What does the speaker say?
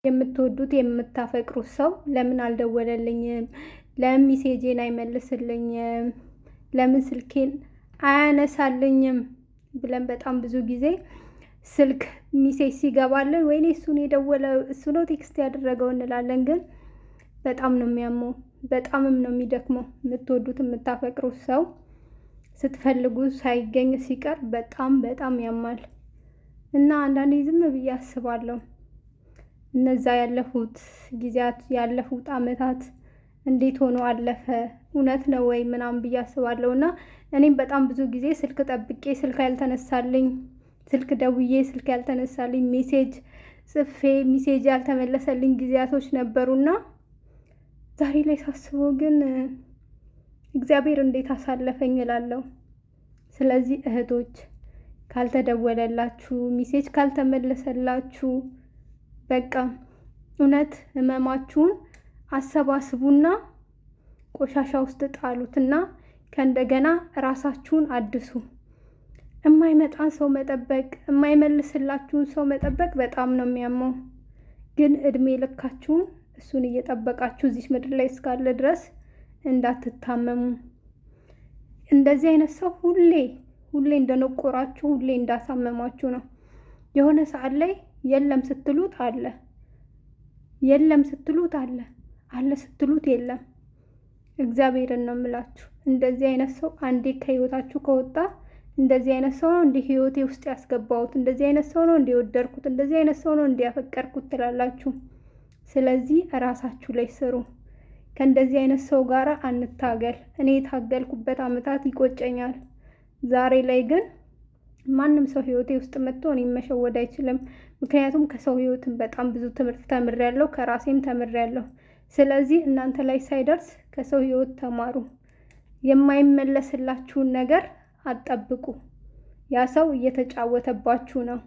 የምትወዱት የምታፈቅሩት ሰው ለምን አልደወለልኝም? ለምን ሜሴጄን አይመልስልኝም? ለምን ስልኬን አያነሳልኝም? ብለን በጣም ብዙ ጊዜ ስልክ ሜሴጅ ሲገባልን ወይኔ እሱን የደወለው እሱ ነው ቴክስት ያደረገው እንላለን። ግን በጣም ነው የሚያመው፣ በጣምም ነው የሚደክመው። የምትወዱት የምታፈቅሩት ሰው ስትፈልጉ ሳይገኝ ሲቀር በጣም በጣም ያማል። እና አንዳንዴ ዝም ብዬ አስባለሁ እነዛ ያለፉት ጊዜያት ያለፉት አመታት እንዴት ሆኖ አለፈ፣ እውነት ነው ወይ ምናምን ብዬ አስባለሁ። እና እኔም በጣም ብዙ ጊዜ ስልክ ጠብቄ ስልክ ያልተነሳልኝ፣ ስልክ ደውዬ ስልክ ያልተነሳልኝ፣ ሜሴጅ ጽፌ ሜሴጅ ያልተመለሰልኝ ጊዜያቶች ነበሩና ዛሬ ላይ ሳስበው ግን እግዚአብሔር እንዴት አሳለፈኝ እላለሁ። ስለዚህ እህቶች ካልተደወለላችሁ፣ ሜሴጅ ካልተመለሰላችሁ በቃ እውነት ህመማችሁን አሰባስቡና ቆሻሻ ውስጥ ጣሉትና ከእንደገና ራሳችሁን አድሱ። የማይመጣን ሰው መጠበቅ፣ የማይመልስላችሁን ሰው መጠበቅ በጣም ነው የሚያመው። ግን እድሜ ልካችሁን እሱን እየጠበቃችሁ እዚህ ምድር ላይ እስካለ ድረስ እንዳትታመሙ። እንደዚህ አይነት ሰው ሁሌ እንደነቆራችሁ፣ ሁሌ እንዳሳመማችሁ ነው። የሆነ ሰዓት ላይ የለም ስትሉት አለ፣ የለም ስትሉት አለ፣ አለ ስትሉት የለም። እግዚአብሔርን ነው የምላችሁ። እንደዚህ አይነት ሰው አንዴ ከህይወታችሁ ከወጣ እንደዚህ አይነት ሰው ነው እንደ ህይወቴ ውስጥ ያስገባሁት፣ እንደዚህ አይነት ሰው ነው እንደ ወደድኩት፣ እንደዚህ አይነት ሰው ነው እንደ ያፈቀርኩት ትላላችሁ። ስለዚህ እራሳችሁ ላይ ስሩ። ከእንደዚህ አይነት ሰው ጋር አንታገል። እኔ የታገልኩበት አመታት ይቆጨኛል። ዛሬ ላይ ግን ማንም ሰው ህይወቴ ውስጥ መጥቶ እኔን መሸወድ አይችልም። ምክንያቱም ከሰው ህይወትን በጣም ብዙ ትምህርት ተምሬያለሁ፣ ከራሴም ተምሬያለሁ። ስለዚህ እናንተ ላይ ሳይደርስ ከሰው ህይወት ተማሩ። የማይመለስላችሁን ነገር አትጠብቁ። ያ ሰው እየተጫወተባችሁ ነው።